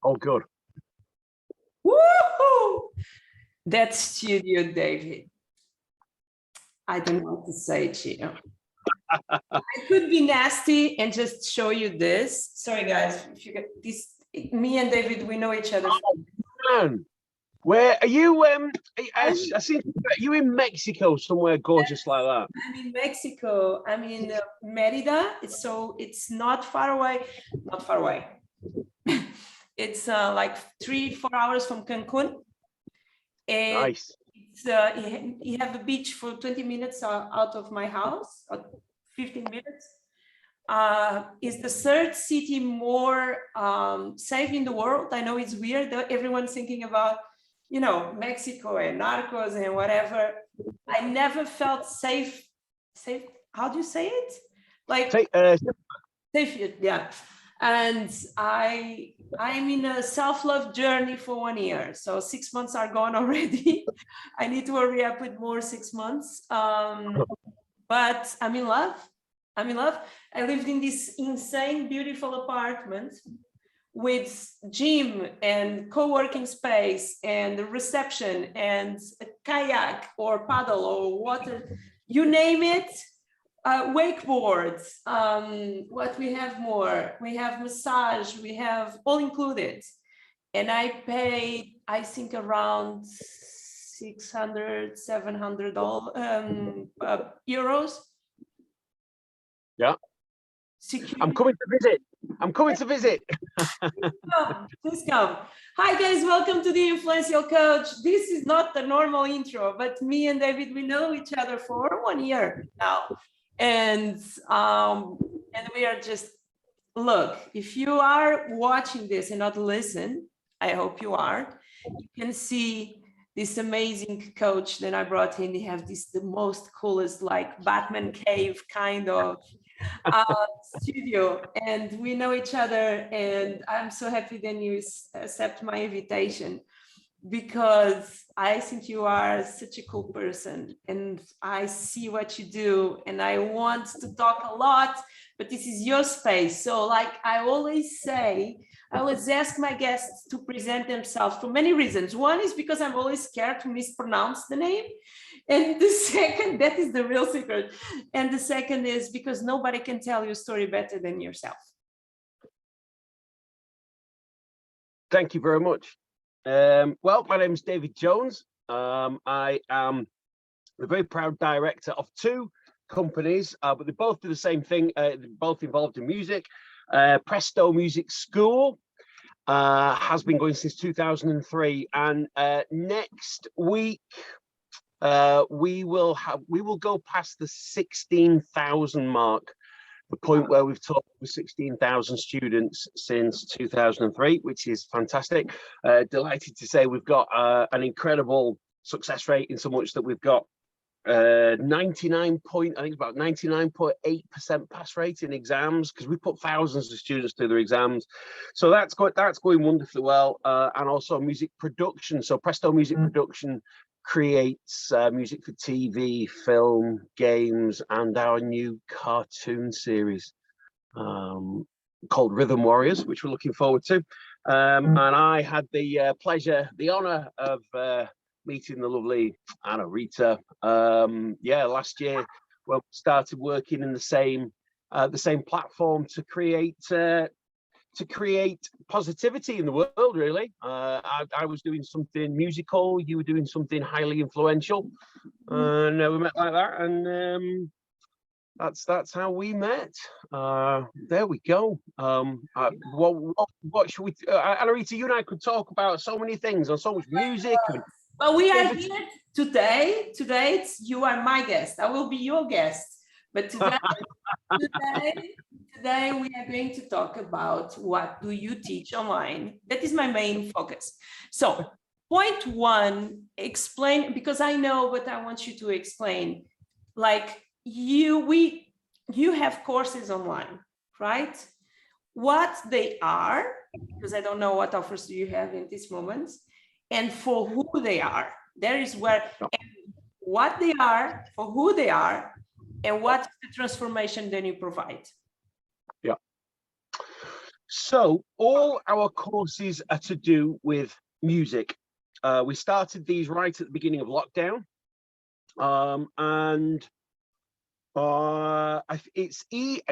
Oh, good. Woohoo! That's Studio David. I don't know what to say to you. I could be nasty and just show you this. Sorry, guys. If you get this, me and David, we know each other. Oh, man. Where are you? I think, are you in Mexico somewhere gorgeous like that? I'm in Mexico. I'm in Merida. It's not far away. Not far away. It's like 3-4 hours from Cancun. And Nice. it's, you have a beach for 20 minutes out of my house, 15 minutes. Is the third city more safe in the world? I know it's weird that everyone's thinking about, you know, Mexico and narcos and whatever. I never felt safe. Safe, how do you say it? Like safe, yeah. And I'm in a self-love journey for 1 year. So 6 months are gone already. I need to hurry up with more 6 months. But I'm in love. I'm in love. I lived in this insane, beautiful apartment with gym and co-working space and reception and a kayak or paddle or water, you name it. Wakeboards, what we have more, we have massage, we have all included. And I paid, I think, around 600, 700 euros. Yeah. Security. I'm coming to visit. I'm coming to visit. Please come. Hi guys, welcome to the Influential Coach. This is not the normal intro, but me and David, we know each other for 1 year now. And we are just, look, if you are watching this and not listen, I hope you are, you can see this amazing coach that I brought in. They have this, the most coolest, like Batman cave kind of studio, and we know each other, and I'm so happy that you accept my invitation, because I think you are such a cool person and I see what you do and I want to talk a lot, but this is your space. So like I always say, I always ask my guests to present themselves for many reasons. One is because I'm always scared to mispronounce the name. And the second, that is the real secret. And the second is because nobody can tell your story better than yourself. Thank you very much. Well, my name is David Jones. I am the very proud director of 2 companies, but they both do the same thing. They're both involved in music. Presto Music School has been going since 2003, and next week we will go past the 16,000 mark. The point where we've taught over 16,000 students since 2003, which is fantastic. Delighted to say we've got an incredible success rate, in so much that we've got 99.8% pass rate in exams, because we put thousands of students through their exams. So that's going wonderfully well. And also music production. So Presto Music Production creates music for TV, film, games, and our new cartoon series called Rhythm Warriors, which we're looking forward to. And I had the pleasure, the honor of meeting the lovely Rita, last year, when we started working in the same platform to create positivity in the world, really. I was doing something musical, you were doing something highly influential, and we met like that, and that's how we met. There we go. What should we, Rita, you and I could talk about so many things, on so much music. Well, we are here today. Today, you are my guest. I will be your guest. But today we are going to talk about what do you teach online. That is my main focus. So point 1, explain, because I know, but I want you to explain, like you have courses online, right? What they are, because I don't know what offers do you have in this moment, and for who they are. There is where, what they are, for who they are, and what's the transformation then you provide. Yeah. So all our courses are to do with music. We started these right at the beginning of lockdown, and I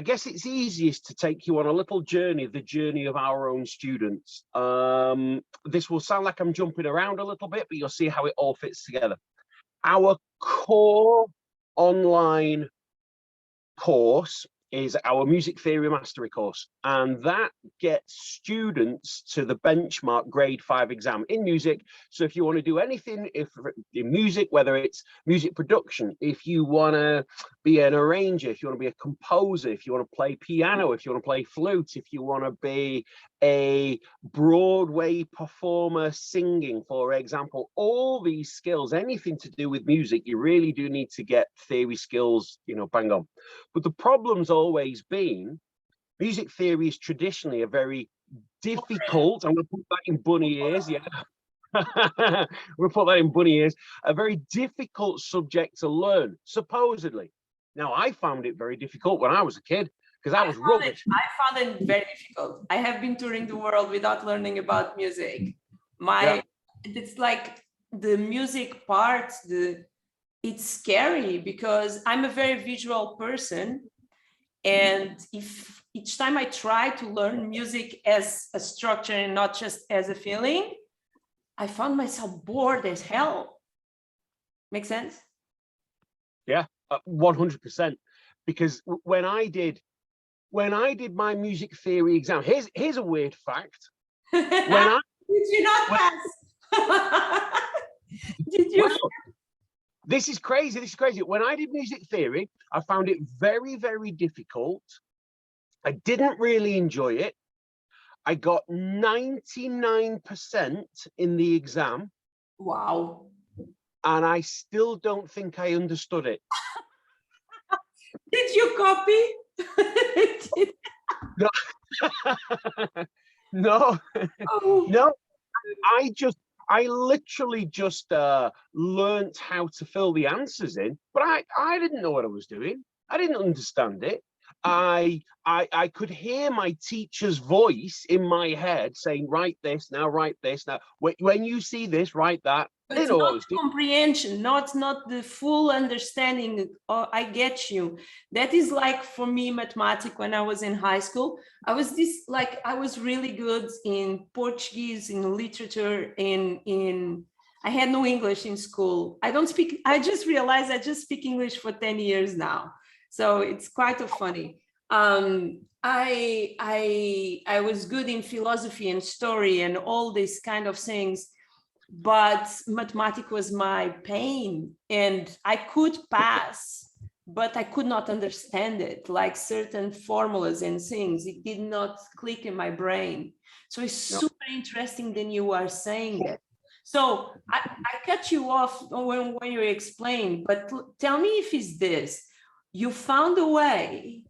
guess it's easiest to take you on a little journey, the journey of our own students. This will sound like I'm jumping around a little bit, but you'll see how it all fits together. Our core online course is our music theory mastery course, and that gets students to the benchmark grade 5 exam in music. So if you want to do anything in music, whether it's music production, if you want to be an arranger, if you want to be a composer, if you want to play piano, if you want to play flute, if you want to be a Broadway performer singing, for example, all these skills, anything to do with music, you really do need to get theory skills, bang on. But the problem's always been music theory is traditionally a very difficult, I'm going to put that in bunny ears, yeah. We'll put that in bunny ears, a very difficult subject to learn, supposedly. Now, I found it very difficult when I was a kid because I was rubbish. I found it very difficult. I have been touring the world without learning about music. It's like the music part, it's scary because I'm a very visual person. And if each time I try to learn music as a structure and not just as a feeling, I found myself bored as hell. Make sense? Yeah, 100%. Because when I did my music theory exam, here's a weird fact. Did you not pass? Did you? This is crazy. This is crazy. When I did music theory, I found it very, very difficult. I didn't really enjoy it. I got 99% in the exam. Wow. And I still don't think I understood it. Did you copy? No. No. Oh. No. I literally just learned how to fill the answers in, but I didn't know what I was doing. I didn't understand it. I could hear my teacher's voice in my head saying, write this now, write this now. When you see this, write that. It's not comprehension, not the full understanding. Oh, I get you. That is like for me, mathematics. When I was in high school, I was really good in Portuguese, in literature, I had no English in school. I just realized I just speak English for 10 years now. So it's quite funny. I was good in philosophy and story and all these kind of things, but mathematics was my pain, and I could pass, but I could not understand it, like certain formulas and things. It did not click in my brain. So it's super interesting that you are saying that. So I cut you off when you explained, but tell me if it's this. You found a way,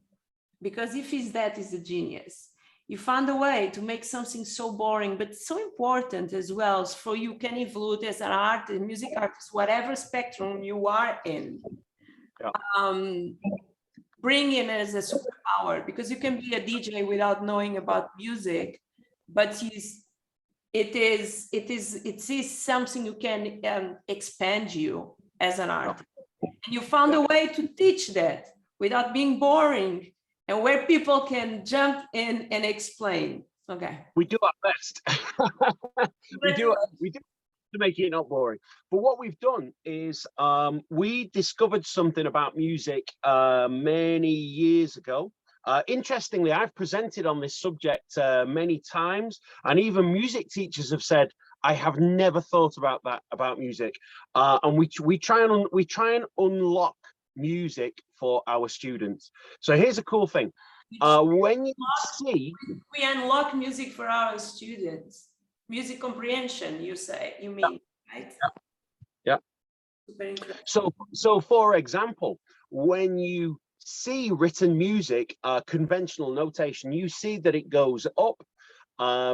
because if it's that, is a genius. You found a way to make something so boring, but so important as well, for you can evolve as an artist, music artist, whatever spectrum you are in. Yeah. Bring in as a superpower, because you can be a DJ without knowing about music, but it is something you can expand you as an artist. And you found a way to teach that without being boring, and where people can jump in and explain. Okay. We do our best. we do to make it not boring. But what we've done is we discovered something about music many years ago. Interestingly, I've presented on this subject many times, and even music teachers have said, I have never thought about that about music. And we try and unlock music for our students. So here's a cool thing. When you see, we unlock music for our students, music comprehension, you mean, right? Yeah. So for example, when you see written music, conventional notation, you see that it goes up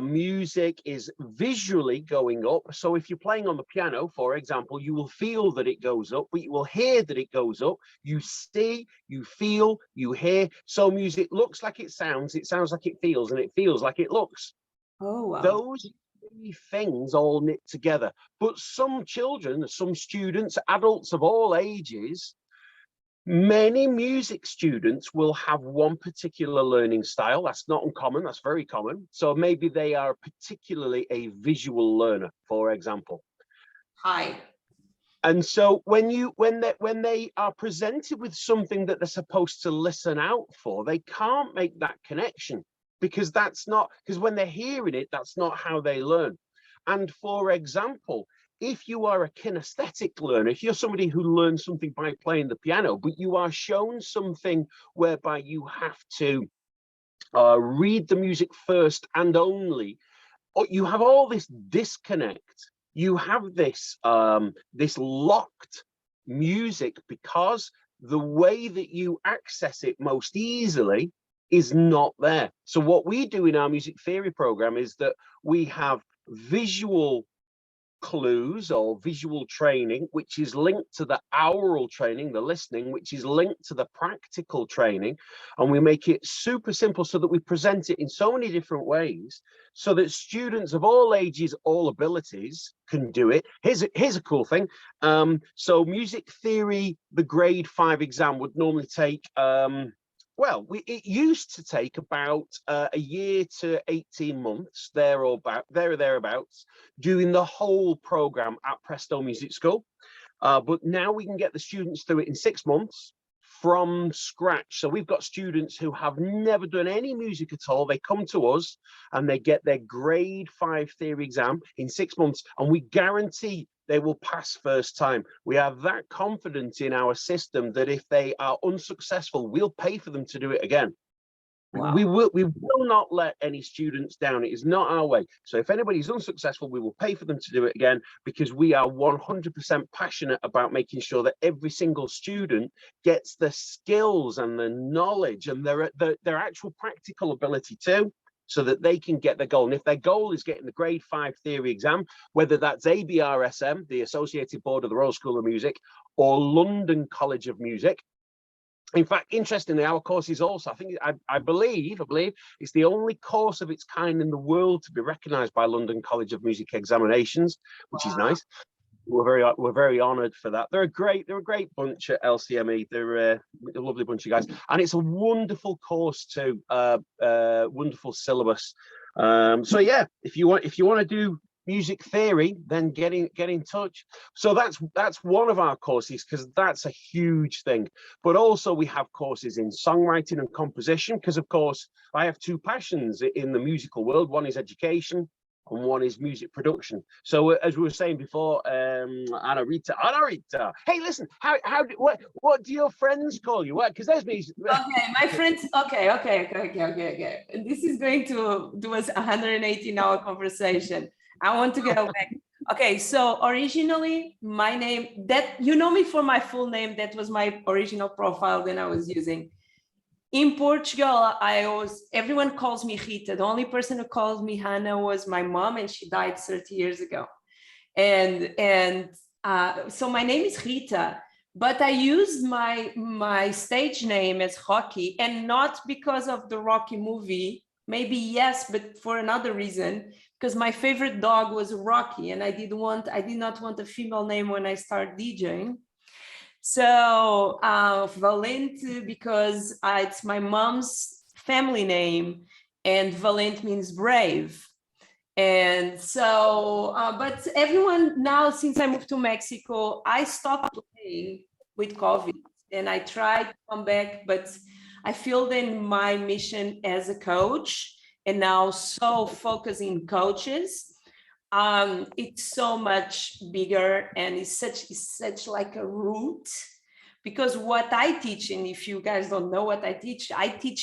Music is visually going up. So if you're playing on the piano, for example, you will feel that it goes up, but you will hear that it goes up. You see, you feel, you hear. So music looks like it sounds like it feels, and it feels like it looks. Oh, wow. Those three things all knit together. But some children, some students, adults of all ages, many music students will have one particular learning style. That's not uncommon, that's very common. So maybe they are particularly a visual learner, for example. Hi. And so when they are presented with something that they're supposed to listen out for, they can't make that connection, because when they're hearing it, that's not how they learn. And for example, if you are a kinesthetic learner, if you're somebody who learns something by playing the piano, but you are shown something whereby you have to read the music first and only, or you have all this disconnect, you have this this locked music, because the way that you access it most easily is not there. So what we do in our music theory program is that we have visual clues or visual training, which is linked to the aural training, the listening, which is linked to the practical training. And we make it super simple so that we present it in so many different ways so that students of all ages, all abilities can do it. Here's a cool thing. So music theory, the grade 5 exam would normally take it used to take about a year to 18 months, there or thereabouts, doing the whole program at Presto Music School. But now we can get the students through it in 6 months from scratch. So we've got students who have never done any music at all. They come to us and they get their grade 5 theory exam in 6 months, and we guarantee they will pass first time. We are that confident in our system that if they are unsuccessful, we'll pay for them to do it again. Wow. We will not let any students down. It is not our way. So if anybody's unsuccessful, we will pay for them to do it again, because we are 100% passionate about making sure that every single student gets the skills and the knowledge and their actual practical ability too, so that they can get their goal. And if their goal is getting the grade 5 theory exam, whether that's ABRSM, the Associated Board of the Royal School of Music, or London College of Music. In fact, interestingly, our course is also, I believe it's the only course of its kind in the world to be recognised by London College of Music examinations, which is nice. We're very honoured for that. They're a great bunch at LCME. They're a lovely bunch of guys, and it's a wonderful course too. Wonderful syllabus. So yeah, if you want to do music theory, then get in touch. So that's one of our courses, because that's a huge thing. But also we have courses in songwriting and composition, because of course I have two passions in the musical world. One is education and one is music production. So as we were saying before, Anna Rita, hey, listen, what do your friends call you? What? Because there's me. Okay, my friends. Okay. This is going to do us 118-hour conversation. I want to go back. Okay, so originally my name, that you know me for my full name, that was my original profile that I was using. In Portugal, everyone calls me Rita. The only person who calls me Hannah was my mom, and she died 30 years ago. And so my name is Rita, but I used my stage name as Rocky, and not because of the Rocky movie. Maybe yes, but for another reason, because my favorite dog was Rocky, and I did not want a female name when I started DJing. So Valente, because it's my mom's family name, and Valente means brave. And so, but everyone now, since I moved to Mexico, I stopped playing with COVID, and I tried to come back, but I feel in my mission as a coach, and now so focusing coaches. It's so much bigger, and it's such like a root, because what I teach, and if you guys don't know what I teach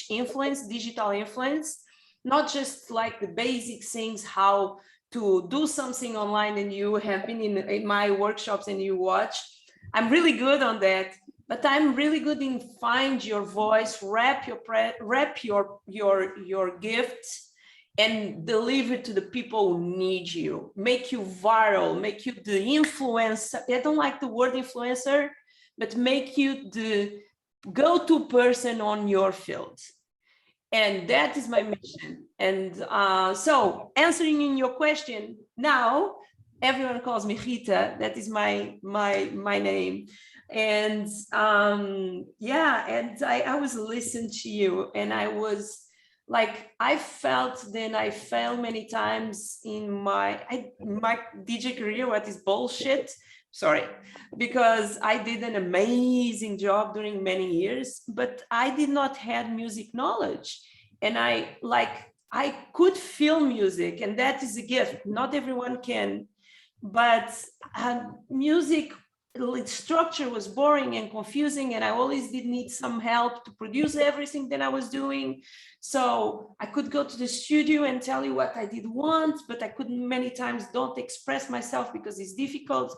influence, digital influence, not just like the basic things, how to do something online, and you have been in my workshops and you watch. I'm really good on that, but I'm really good in find your voice, wrap your gifts and deliver to the people who need you, make you viral, make you the influencer. I don't like the word influencer, but make you the go-to person on your field. And that is my mission. And so answering in your question, now everyone calls me Rita. That is my name. And yeah, and I was listening to you, and I was like, I felt then I failed many times in my DJ career, what is bullshit. Sorry, because I did an amazing job during many years, but I did not have music knowledge. And I could feel music, and that is a gift. Not everyone can, but music structure was boring and confusing, and I always did need some help to produce everything that I was doing. So I could go to the studio and tell you what I did once, but I couldn't many times don't express myself because it's difficult.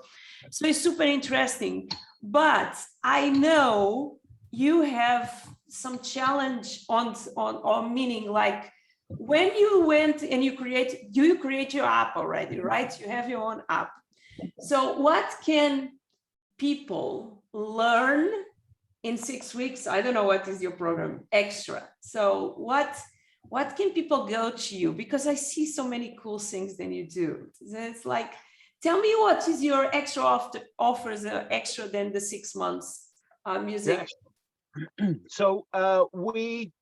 So it's super interesting. But I know you have some challenge on meaning, like when you went and you create your app already, right? You have your own app. So what can people learn in 6 weeks? I don't know what is your program extra. So what can people go to you? Because I see so many cool things that you do. It's like, tell me what is your extra offers extra than the 6 months music? Yeah. So we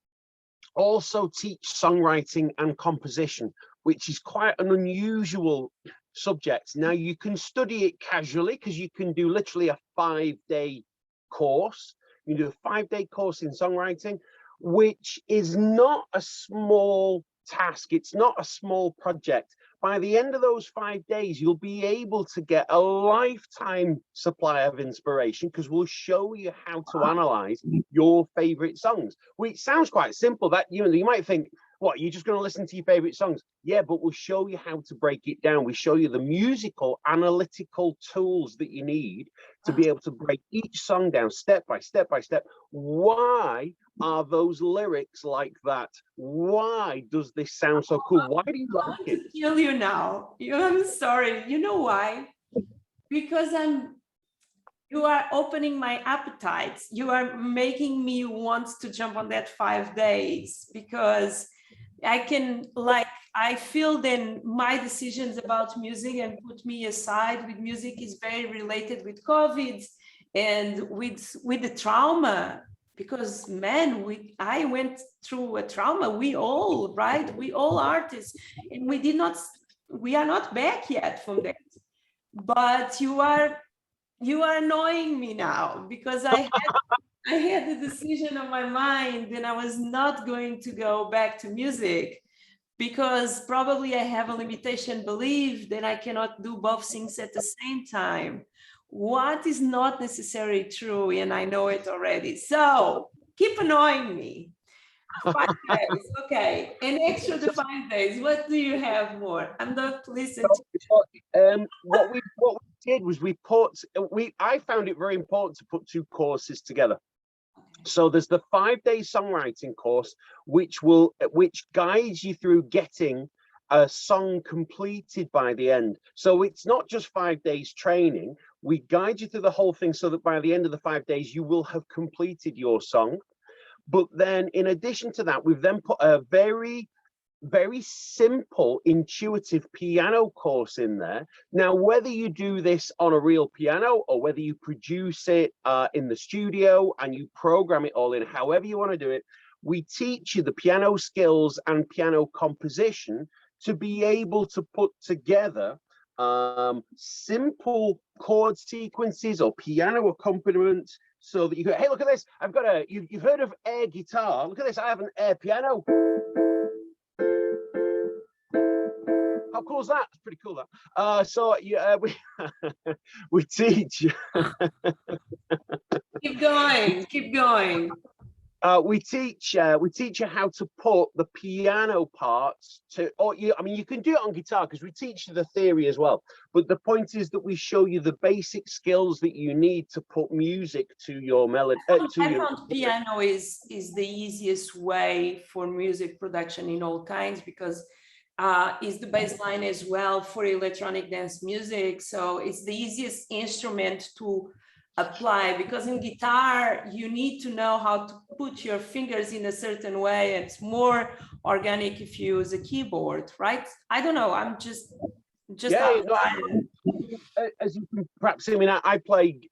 also teach songwriting and composition, which is quite an unusual subject. Now you can study it casually because you can do literally a 5-day course. You can do a 5-day course in songwriting, which is not a small task. It's not a small project. By the end of those 5 days, you'll be able to get a lifetime supply of inspiration, because we'll show you how to analyze your favorite songs, which sounds quite simple. That you might think, what, you're just going to listen to your favorite songs? Yeah, but we'll show you how to break it down. We show you the musical analytical tools that you need to be able to break each song down step by step by step. Why are those lyrics like that? Why does this sound so cool? Why do you like it? To kill you now. I'm sorry. You know why? Because you are opening my appetites. You are making me want to jump on that 5 days, because I feel then my decisions about music and put me aside with music is very related with COVID and with the trauma, because man, I went through a trauma. We all, right? We all artists, and we are not back yet from that. But you are annoying me now, because I had the decision on my mind, and I was not going to go back to music, because probably I have a limitation belief that I cannot do both things at the same time. What is not necessarily true, and I know it already. So keep annoying me. 5 days, okay. And extra the 5 days, what do you have more? I'm not listening to what we did was I found it very important to put 2 courses together. So there's the 5-day songwriting course, which guides you through getting a song completed by the end. So it's not just 5 days training. We guide you through the whole thing so that by the end of the 5 days, you will have completed your song. But then in addition to that, we've then put a very, very simple, intuitive piano course in there. Now, whether you do this on a real piano or whether you produce it in the studio and you program it all in, however you want to do it, we teach you the piano skills and piano composition to be able to put together simple chord sequences or piano accompaniments, so that you go, hey, look at this, I've got you've heard of air guitar, look at this, I have an air piano. How cool is that? It's pretty cool, that. So yeah, we teach. Keep going. We teach you how to put the piano parts to, I mean, you can do it on guitar because we teach you the theory as well. But the point is that we show you the basic skills that you need to put music to your melody. I found piano is the easiest way for music production in all kinds, because is the bass line as well for electronic dance music. So it's the easiest instrument to apply, because in guitar, you need to know how to put your fingers in a certain way. It's more organic if you use a keyboard, right? I don't know, I'm just Yeah, no, outside. as you can perhaps see, I mean, I play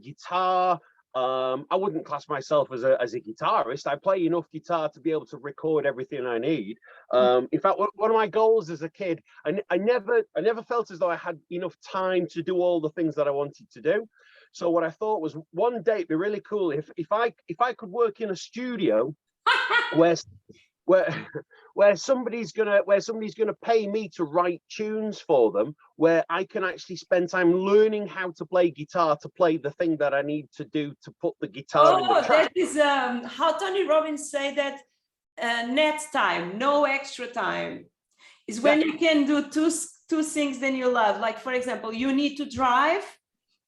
guitar. I wouldn't class myself as a guitarist. I play enough guitar to be able to record everything I need. In fact, one of my goals as a kid, I never felt as though I had enough time to do all the things that I wanted to do. So what I thought was, one day it'd be really cool if I could work in a studio where somebody's gonna pay me to write tunes for them, where I can actually spend time learning how to play guitar, to play the thing that I need to do to put the guitar in the track. That is how Tony Robbins say that, net time, no extra time, is when you can do two things that you love. Like, for example, you need to drive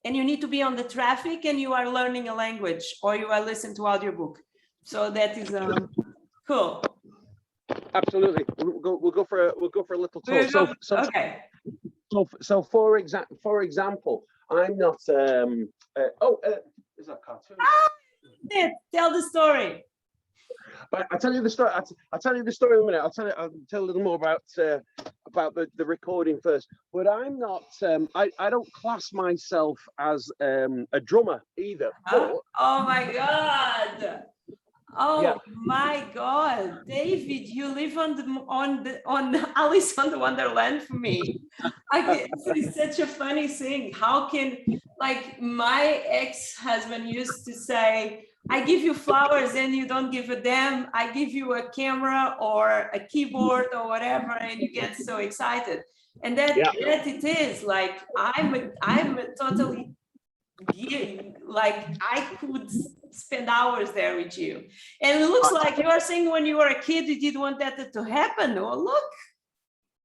and you need to be on the traffic and you are learning a language, or you are listening to audiobook. So that is cool. Absolutely. We'll go for a little tour. Okay. So for example, I'm not is that cartoon? Tell the story. But I'll tell you the story. I'll tell you the story in a minute. I'll tell a little more about the recording first. But I'm not. I don't class myself as a drummer either. But, oh my God! Oh yeah. My God, David, you live on Alice on the Wonderland for me. It's such a funny thing. How can, like, my ex-husband used to say, I give you flowers and you don't give a damn. I give you a camera or a keyboard or whatever, and you get so excited. And that it is like, I'm totally, like, I could spend hours there with you. And it looks like you are saying when you were a kid, you did want that to happen. Oh, look.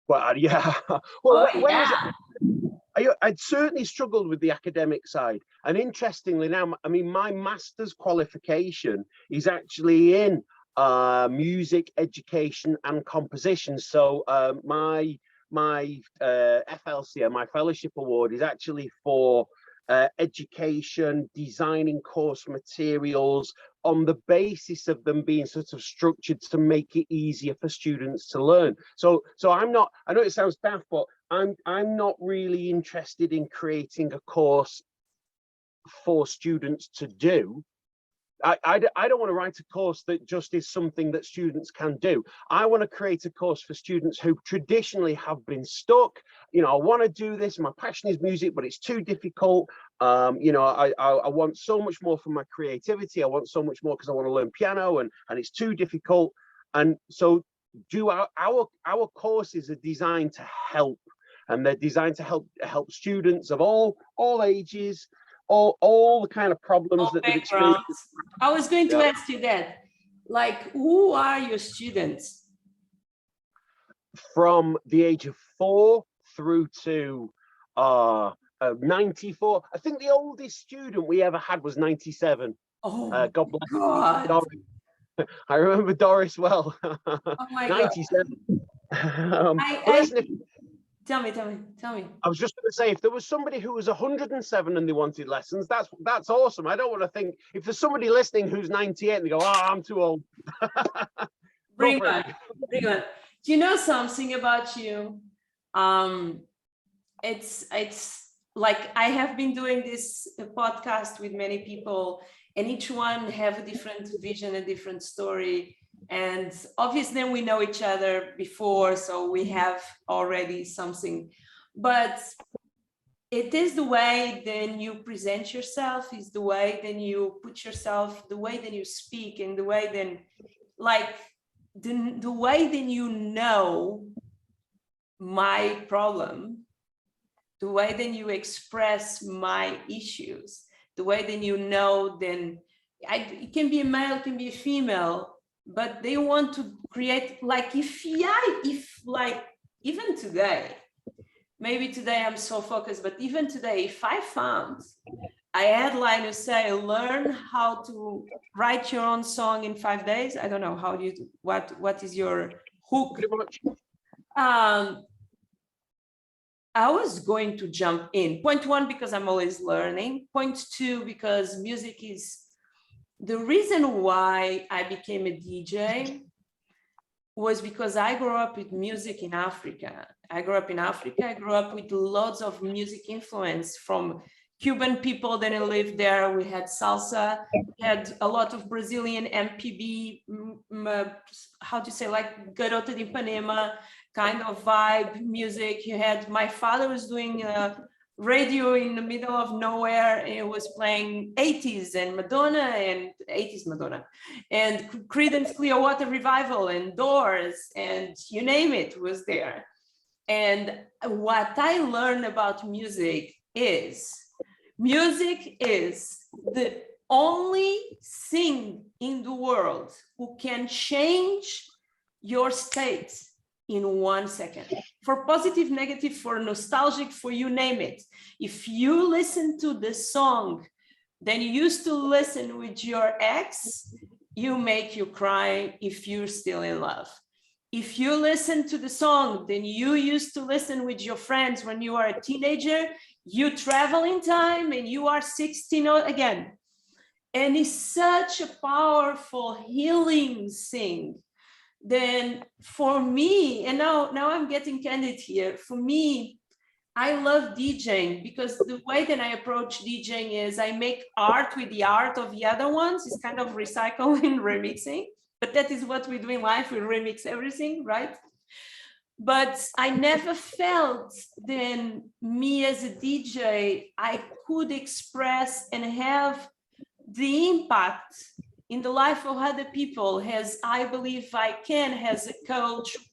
Well, yeah. Well, I'd certainly struggled with the academic side. And interestingly now, I mean, my master's qualification is actually in music education and composition. So my FLCM, my fellowship award, is actually for education, designing course materials on the basis of them being sort of structured to make it easier for students to learn. So I'm not, I know it sounds daft, but I'm not really interested in creating a course for students to do. I don't want to write a course that just is something that students can do. I want to create a course for students who traditionally have been stuck. You know, I want to do this. My passion is music, but it's too difficult. You know, I want so much more from my creativity. I want so much more because I want to learn piano, and it's too difficult. And so, our courses are designed to help, and they're designed to help students of all ages. All the kind of problems that they've experienced. I was going to ask you that. Like, who are your students? From the age of 4 through to 94. I think the oldest student we ever had was 97. Oh, God bless God. Doris. I remember Doris well. Oh my 97. God. Tell me. I was just going to say, if there was somebody who was 107 and they wanted lessons, that's awesome. I don't want to think, if there's somebody listening who's 98 and they go, I'm too old. Bring on. Do you know something about you? It's like, I have been doing this podcast with many people, and each one have a different vision, a different story. And obviously we know each other before, so we have already something, but it is the way then you present yourself, is the way then you put yourself, the way then you speak, and the way then, like, the way then you know my problem, the way then you express my issues, the way then you know, then it can be a male, it can be a female, but they want to create, like, if like, even today, maybe today I'm so focused, but even today, if I found a headline to say, learn how to write your own song in 5 days, I don't know how you, what is your hook? I was going to jump in. Point one, because I'm always learning. Point two, because music is the reason why I became a DJ was because I grew up with music in Africa. I grew up with lots of music influence from Cuban people that lived there. We had salsa, we had a lot of Brazilian MPB, how to say, like Garota de Ipanema kind of vibe music. You had, my father was doing radio in the middle of nowhere, and it was playing 80s and Madonna and 80s Madonna and Creedence Clearwater Revival and Doors and you name it was there. And what I learned about music is the only thing in the world who can change your state in 1 second, for positive, negative, for nostalgic, for you name it. If you listen to the song, then you used to listen with your ex, you make you cry if you're still in love. If you listen to the song, then you used to listen with your friends when you are a teenager, you travel in time and you are 16 again. And it's such a powerful healing thing. Then for me, and now I'm getting candid here, for me, I love DJing because the way that I approach DJing is I make art with the art of the other ones. It's kind of recycling, remixing, but that is what we do in life. We remix everything, right? But I never felt then me as a DJ, I could express and have the impact in the life of other people as I believe I can as a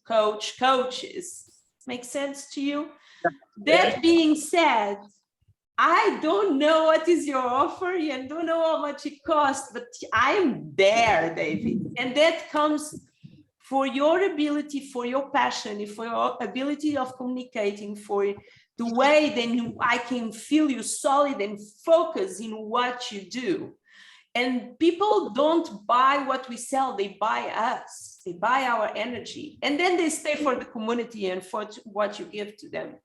coaches. Makes sense to you? That being said, I don't know what is your offer and don't know how much it costs, but I'm there, David. And that comes for your ability, for your passion, for your ability of communicating, for the way then I can feel you solid and focused in what you do. And people don't buy what we sell, they buy us, they buy our energy, and then they stay for the community and for what you give to them.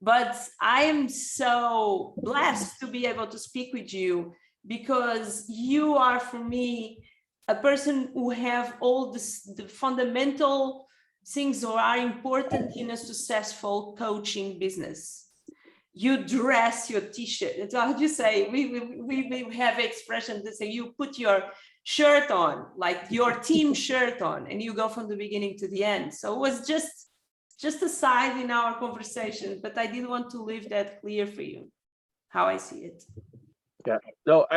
But I am so blessed to be able to speak with you because you are, for me, a person who have all the fundamental things that are important in a successful coaching business. You dress your t-shirt. How do you say? We have expressions that say you put your shirt on, like your team shirt on, and you go from the beginning to the end. So it was just a side in our conversation, but I did want to leave that clear for you, how I see it. Yeah, no,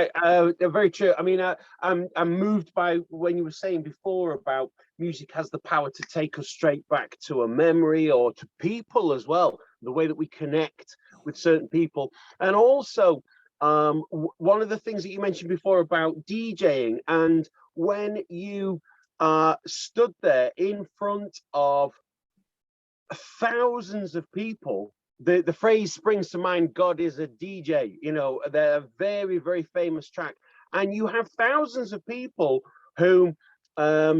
they're very true. I mean, I'm moved by when you were saying before about music has the power to take us straight back to a memory or to people as well, the way that we connect with certain people. And also, one of the things that you mentioned before about DJing, and when you stood there in front of thousands of people, the phrase springs to mind, God is a DJ, you know, they're a very, very famous track. And you have thousands of people who are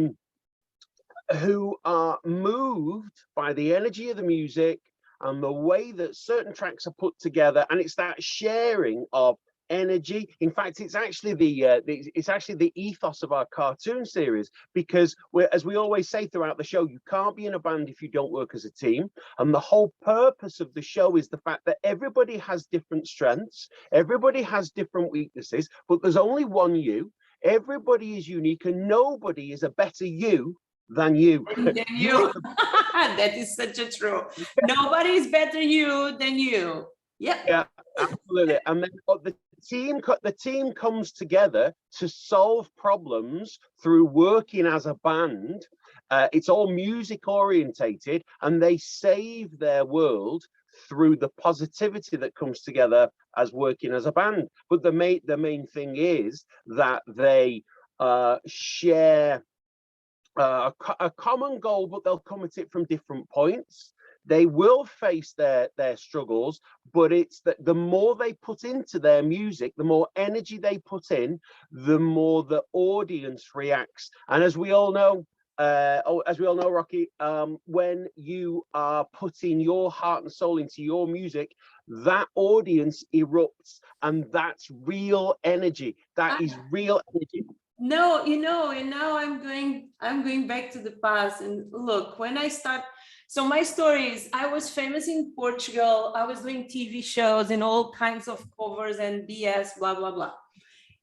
moved by the energy of the music and the way that certain tracks are put together. And it's that sharing of energy. In fact, it's actually the ethos of our cartoon series, because as we always say throughout the show, you can't be in a band if you don't work as a team. And the whole purpose of the show is the fact that everybody has different strengths, everybody has different weaknesses, but there's only one you. Everybody is unique and nobody is a better you than you. That is such a true. Nobody is better you than you. Yeah, absolutely. And then the team comes together to solve problems through working as a band. It's all music orientated, and they save their world through the positivity that comes together as working as a band. But the main thing is that they share a common goal, but they'll come at it from different points. They will face their struggles, but it's that the more they put into their music, the more energy they put in, the more the audience reacts. And as we all know, as we all know, Rocky, when you are putting your heart and soul into your music, that audience erupts, and that's real energy. That is real energy. No, you know, and now I'm going back to the past. And look, when I start, so my story is I was famous in Portugal. I was doing TV shows and all kinds of covers and BS, blah, blah, blah.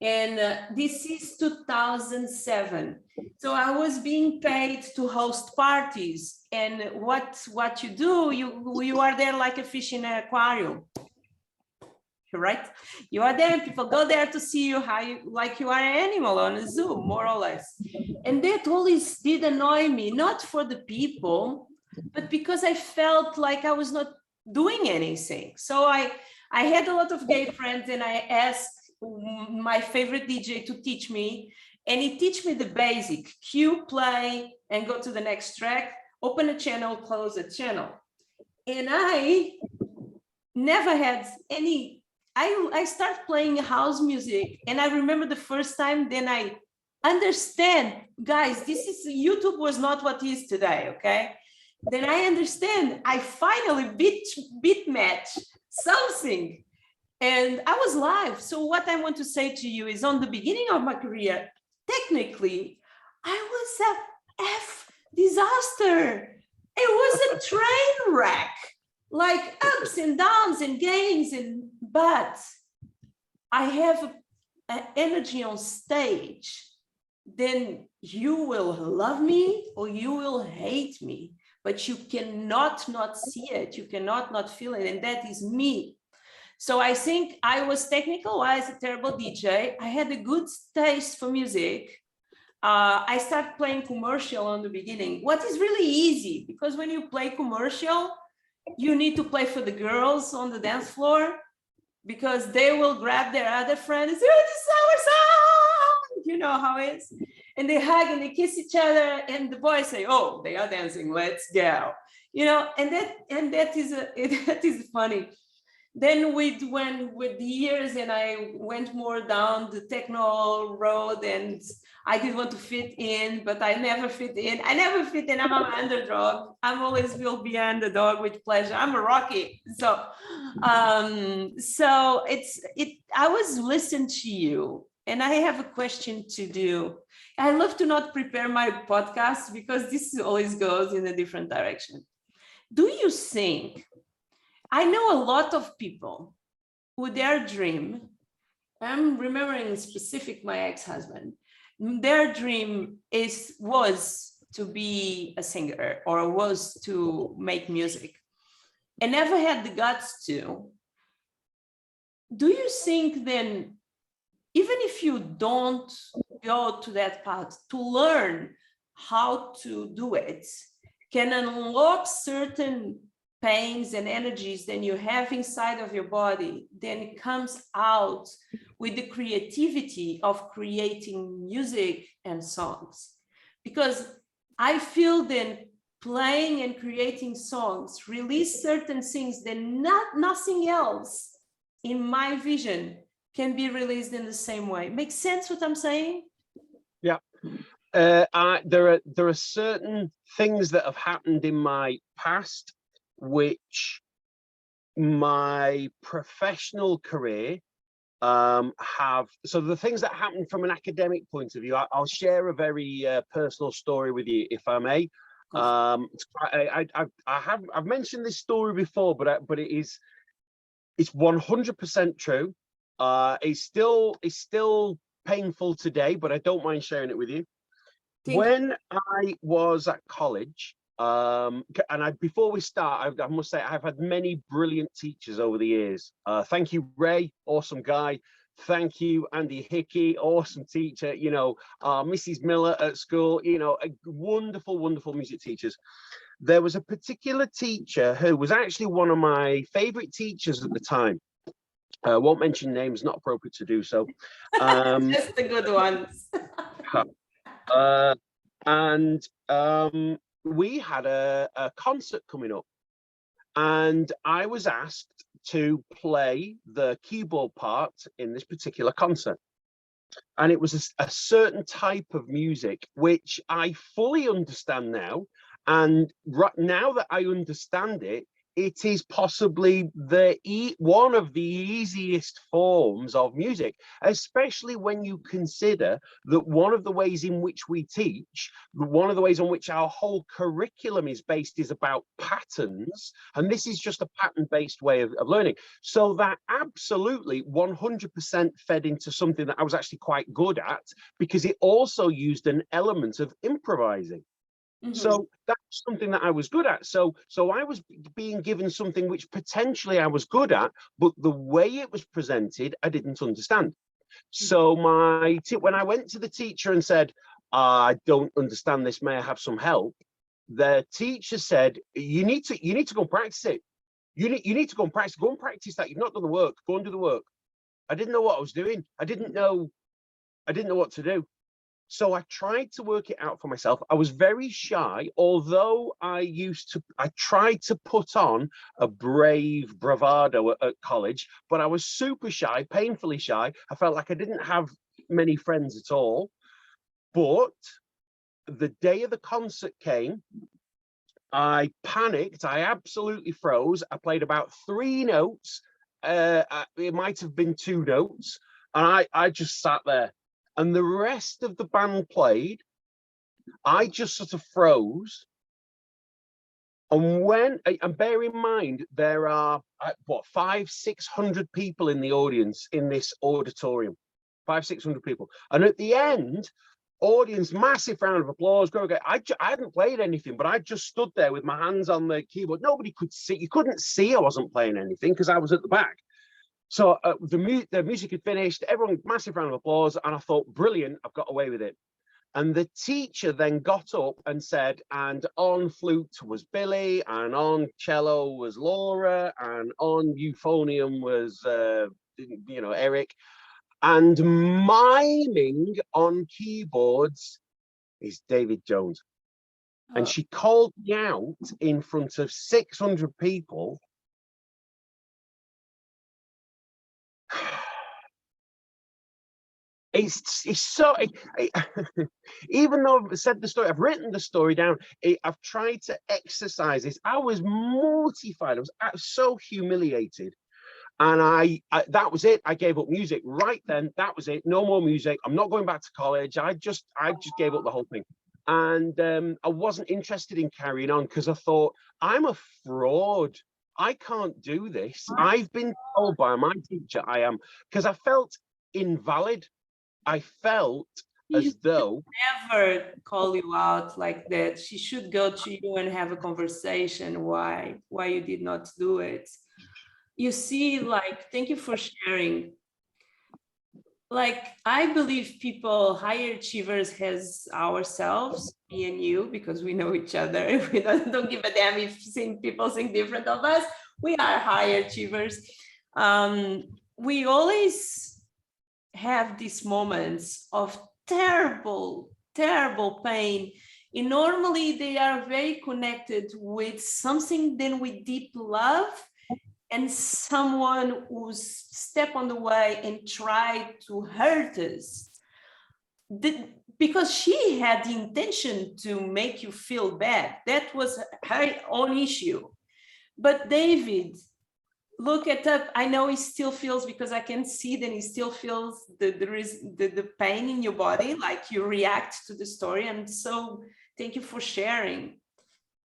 And this is 2007. So I was being paid to host parties. And what you do, you are there like a fish in an aquarium. Right? You are there, people go there to see you how you like you are an animal on a zoo, more or less. And that always did annoy me, not for the people, but because I felt like I was not doing anything. So I had a lot of gay friends, and I asked my favorite DJ to teach me, and he teach me the basic: cue, play, and go to the next track, open a channel, close a channel. And I never had any. I start playing house music, and I remember the first time, then I understand, guys, this is, YouTube was not what it is today, okay? Then I understand, I finally beat match something, and I was live. So what I want to say to you is, on the beginning of my career, technically, I was a F disaster. It was a train wreck, like ups and downs and gains, but I have an energy on stage. Then you will love me or you will hate me, but you cannot not see it. You cannot not feel it, and that is me. So I think I was technical wise a terrible DJ. I had a good taste for music. I started playing commercial on the beginning. What is really easy, because when you play commercial, you need to play for the girls on the dance floor, because they will grab their other friend and say, oh, this is our song. You know how it is. And they hug and they kiss each other, and the boys say, oh, they are dancing, let's go. You know, and that is funny. Then with the years, and I went more down the techno road, and I did want to fit in, but I never fit in. I'm an underdog. I'm always will be an underdog with pleasure. I'm a Rocky. So I was listening to you, and I have a question to do. I love to not prepare my podcast, because this always goes in a different direction. Do you think, I know a lot of people who their dream, I'm remembering specific my ex-husband, their dream was to be a singer or was to make music, and never had the guts to. Do you think then, even if you don't go to that path, to learn how to do it can unlock certain pains and energies that you have inside of your body, then it comes out with the creativity of creating music and songs? Because I feel then playing and creating songs release certain things that nothing else in my vision can be released in the same way. Makes sense what I'm saying? Yeah. There are certain things that have happened in my past which my professional career have. So the things that happen from an academic point of view, I'll share a very personal story with you, if I may. I've mentioned this story before, but it's 100% true. It's still painful today, but I don't mind sharing it with you. When I was at college, and before we start, I must say I've had many brilliant teachers over the years. Thank you, Ray, awesome guy. Thank you, Andy Hickey, awesome teacher. You know, Mrs. Miller at school. You know, wonderful, wonderful music teachers. There was a particular teacher who was actually one of my favorite teachers at the time. I won't mention names, not appropriate to do so. Just the good ones. We had a concert coming up, and I was asked to play the keyboard part in this particular concert. And it was a certain type of music, which I fully understand now. And right now that I understand it, it is possibly one of the easiest forms of music, especially when you consider that one of the ways in which we teach, one of the ways in which our whole curriculum is based is about patterns. And this is just a pattern-based way of learning. So that absolutely 100% fed into something that I was actually quite good at, because it also used an element of improvising. So that's something that I was good at. So I was being given something which potentially I was good at, but the way it was presented, I didn't understand. So when I went to the teacher and said, I don't understand this, may I have some help? The teacher said, you need to go and practice it. You need to go and practice that. You've not done the work. Go and do the work. I didn't know what I was doing. I didn't know what to do. So I tried to work it out for myself. I was very shy, although I tried to put on a brave bravado at college, but I was super shy, painfully shy. I felt like I didn't have many friends at all. But the day of the concert came, I panicked. I absolutely froze. I played about 3 notes. It might have been 2 notes. And I just sat there. And the rest of the band played. I just sort of froze. And bear in mind, there are what, 500-600 people in the audience in this auditorium, 500-600 people. And at the end, audience, massive round of applause. Go again. I hadn't played anything, but I just stood there with my hands on the keyboard. Nobody could see. You couldn't see I wasn't playing anything because I was at the back. So the music had finished, everyone, massive round of applause, and I thought, brilliant, I've got away with it. And the teacher then got up and said, and on flute was Billy, and on cello was Laura, and on euphonium was, Eric, and miming on keyboards is David Jones. And she called me out in front of 600 people. It's so even though I've said the story, I've written the story down, I've tried to exercise this. I was mortified. I was so humiliated, and that was it. I gave up music right then. That was it. No more music. I'm not going back to college. I just gave up the whole thing. And I wasn't interested in carrying on because I thought, I'm a fraud. I can't do this. I've been told by my teacher I am, because I felt invalid. I felt as though never call you out like that. She should go to you and have a conversation why you did not do it. You see, like, thank you for sharing. Like, I believe people, higher achievers has ourselves, me and you, because we know each other. We don't give a damn if people think different of us. We are higher achievers. We always have these moments of terrible pain, and normally they are very connected with something then with deep love and someone who's stepped on the way and tried to hurt us because she had the intention to make you feel bad. That was her own issue. But David, look at that. I know he still feels, because I can see that he still feels the pain in your body, like you react to the story. And so thank you for sharing.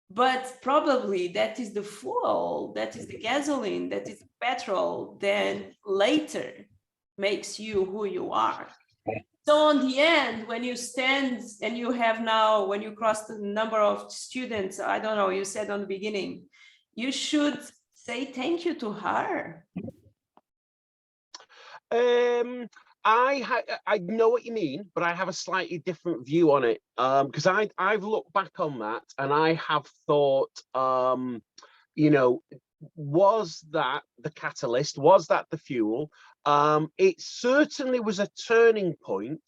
But probably that is the fuel, that is the gasoline, that is the petrol, then later makes you who you are. So on the end, when you stand and you have now, when you cross the number of students, I don't know, you said on the beginning, you should say thank you to her. I know what you mean, but I have a slightly different view on it, because I've looked back on that and I have thought, was that the catalyst? Was that the fuel? It certainly was a turning point,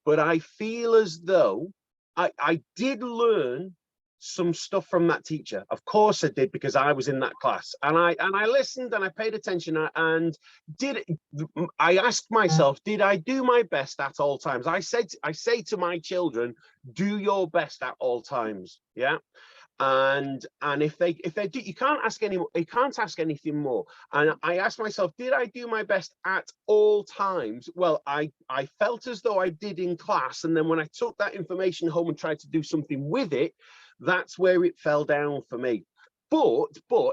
but I feel as though I did learn some stuff from that teacher. Of course I did, because I was in that class, and I listened and I paid attention, and I asked myself, did I do my best at all times? I say to my children, do your best at all times. Yeah. And if they do, you can't ask anything more. And I asked myself, did I do my best at all times? Well, I felt as though I did in class, and then when I took that information home and tried to do something with it, that's where it fell down for me. But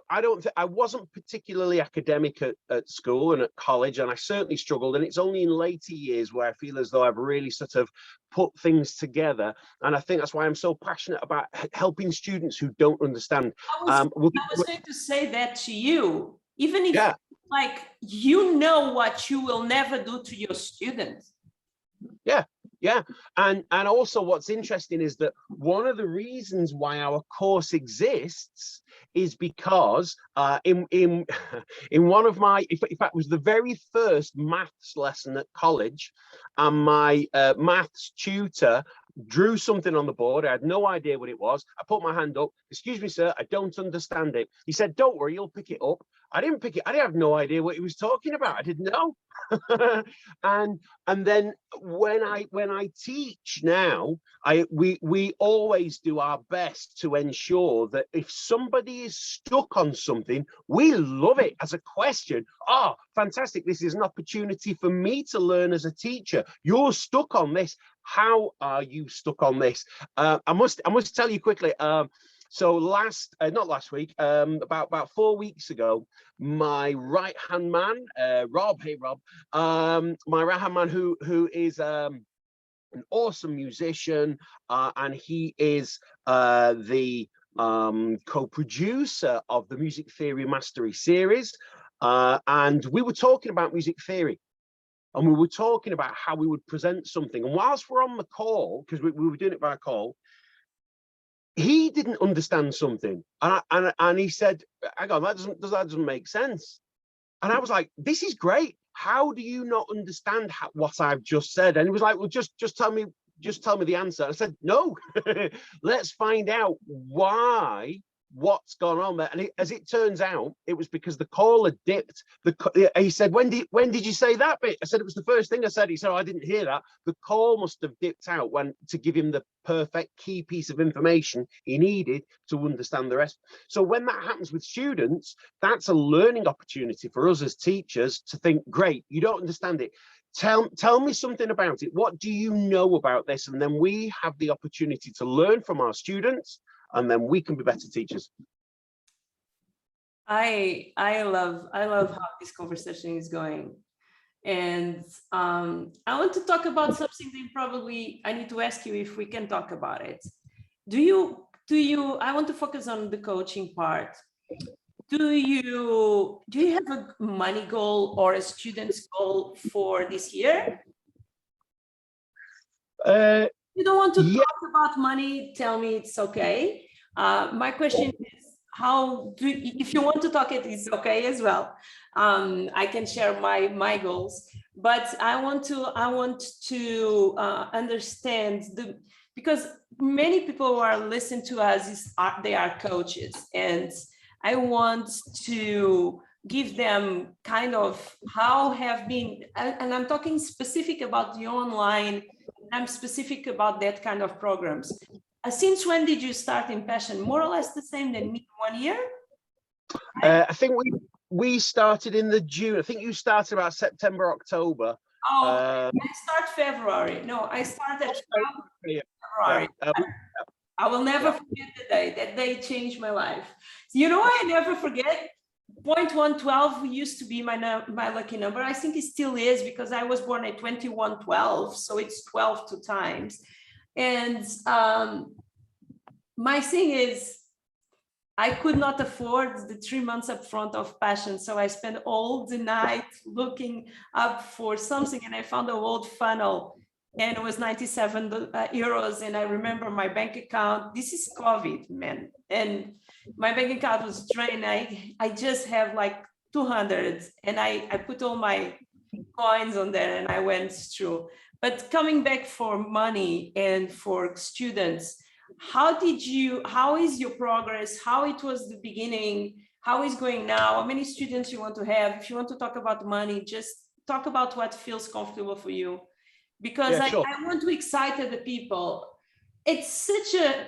I wasn't particularly academic at school and at college, and I certainly struggled. And it's only in later years where I feel as though I've really sort of put things together. And I think that's why I'm so passionate about helping students who don't understand. I was going to say that to you, even if like, you know what you will never do to your students. Yeah, and also what's interesting is that one of the reasons why our course exists is because in one of my, in fact, it was the very first maths lesson at college, and my maths tutor drew something on the board. I had no idea what it was. I put my hand up. Excuse me, sir, I don't understand it. He said, don't worry, you'll pick it up. I didn't pick it. I didn't have no idea what he was talking about. I didn't know. and then when I teach now, we always do our best to ensure that if somebody is stuck on something, we love it as a question. Oh, fantastic. This is an opportunity for me to learn as a teacher. You're stuck on this. How are you stuck on this? I must tell you quickly. So not last week, about 4 weeks ago, my right-hand man, Rob, hey Rob, my right-hand man who is an awesome musician, and he is the co-producer of the Music Theory Mastery series, and we were talking about music theory. And we were talking about how we would present something. And whilst we're on the call, because we were doing it by call, he didn't understand something. And he said, hang on, that doesn't make sense. And I was like, this is great. How do you not understand what I've just said? And he was like, well, just tell me the answer. I said, no, let's find out what's gone on there. And as it turns out, it was because the call had dipped. He said, when did you say that bit? I said, it was the first thing I said. He said, oh, I didn't hear that. The call must have dipped out to give him the perfect key piece of information he needed to understand the rest. So when that happens with students, that's a learning opportunity for us as teachers to think, great, you don't understand it. Tell me something about it. What do you know about this? And then we have the opportunity to learn from our students, and then we can be better teachers. I love how this conversation is going. And I want to talk about something that probably I need to ask you if we can talk about it. I want to focus on the coaching part. Do you have a money goal or a student's goal for this year? You don't want to talk about money, tell me it's okay. My question is, if you want to talk, it is okay as well. I can share my goals, but I want to understand because many people who are listening to us they are coaches, and I want to give them kind of how have been, and I'm talking specific about the online. I'm specific about that kind of programs. Since when did you start in Passion? More or less the same than me, 1 year? I think we started in the June. I think you started about September, October. Oh, I start February. No, I started February. I will never forget the day. That day changed my life. You know, I never forget. 0.112 used to be my lucky number. I think it still is because I was born at 2112, so it's 12 2 times. And my thing is, I could not afford the 3 months up front of Passion, so I spent all the night looking up for something, and I found an old funnel, and it was 97 euros. And I remember my bank account. This is COVID, man, and my bank account was drained. I just have like 200, and I put all my coins on there, and I went through. But coming back for money and for students, how is your progress? How it was the beginning? How is going now? How many students you want to have? If you want to talk about money, just talk about what feels comfortable for you. Because Yeah, sure. I want to excite the people. It's such a,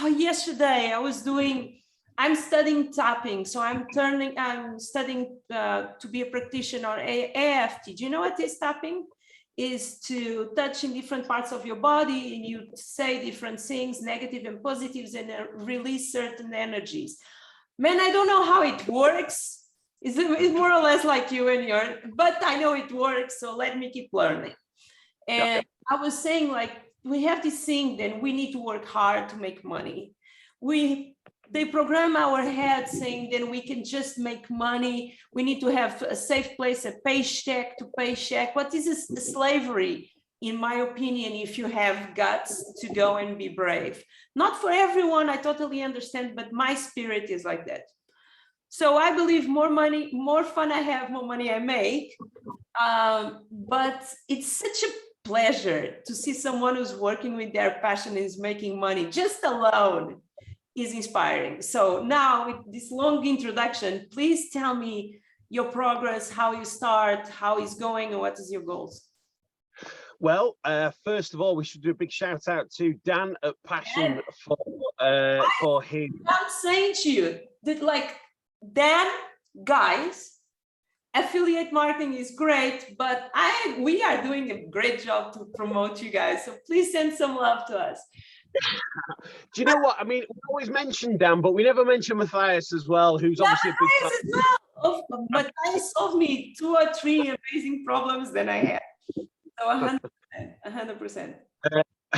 yesterday I'm studying tapping. So I'm studying to be a practitioner on AFT. Do you know what is tapping? Is to touch in different parts of your body and you say different things, negative and positives, and release certain energies. Man, I don't know how it works. It's more or less like you and your, but I know it works. So let me keep learning. And I was saying, like, we have this thing, then we need to work hard to make money. They program our heads saying then we can just make money. We need to have a safe place, a paycheck to paycheck. What is this slavery? In my opinion, if you have guts to go and be brave. Not for everyone, I totally understand, but my spirit is like that. So I believe more money, more fun I have, more money I make. But it's such a pleasure to see someone who's working with their passion is making money just alone is inspiring. So now with this long introduction, please tell me your progress, how you start, how it's going, and what is your goals? Well, first of all, we should do a big shout out to Dan at Passion for his. I'm saying to you that, like, Dan, guys, affiliate marketing is great, but we are doing a great job to promote you guys. So please send some love to us. Do you know what I mean? We always mention Dan, but we never mention Matthias as well, who's obviously a big fan. Well. Matthias solved me 2 or 3 amazing problems that I had. So 100%.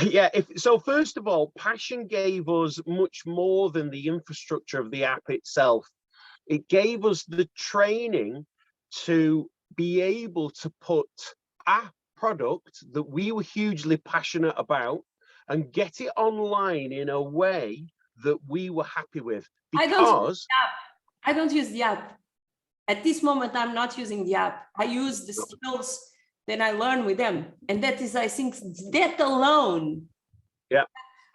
Yeah, so first of all, Passion gave us much more than the infrastructure of the app itself. It gave us the training to be able to put a product that we were hugely passionate about and get it online in a way that we were happy with. Because I don't use the app. At this moment, I'm not using the app. I use the skills that I learn with them. And that is, I think, that alone. Yeah.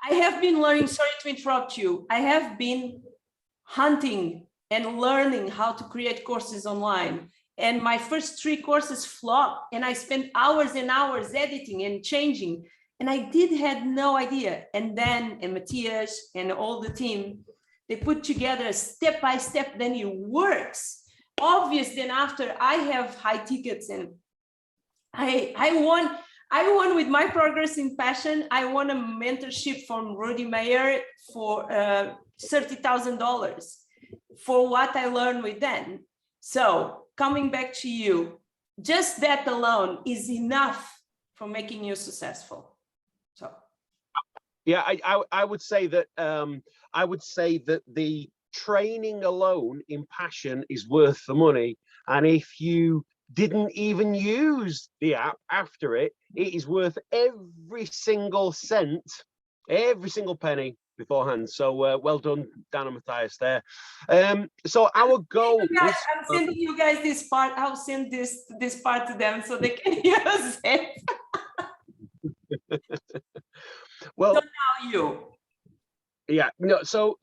I have been learning, sorry to interrupt you. I have been hunting and learning how to create courses online. And my first 3 courses flopped. And I spent hours and hours editing and changing. And I had no idea. And then, and Matthias and all the team, they put together step by step, then it works. Obvious, then after I have high tickets and I won with my progress in passion. I won a mentorship from Rudy Mayer for $30,000 for what I learned with them. So coming back to you, just that alone is enough for making you successful. So, yeah, I would say that the training alone in Passion is worth the money, and if you didn't even use the app after it, it is worth every single cent, every single penny beforehand. So well done, Dan and Matthias there. So our goal I'm sending you guys this part. I'll send this part to them so they can use it. Well, so now you. Yeah, no, so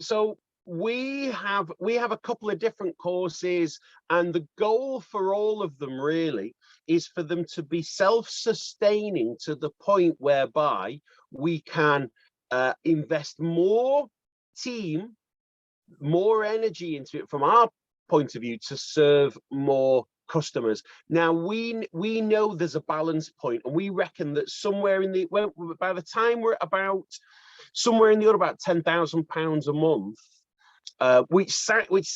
we have a couple of different courses, and the goal for all of them really is for them to be self-sustaining to the point whereby we can invest more team, more energy into it from our point of view to serve more customers. Now we know there's a balance point, and we reckon that somewhere in the by the time we're about somewhere in the order about £10,000 a month, which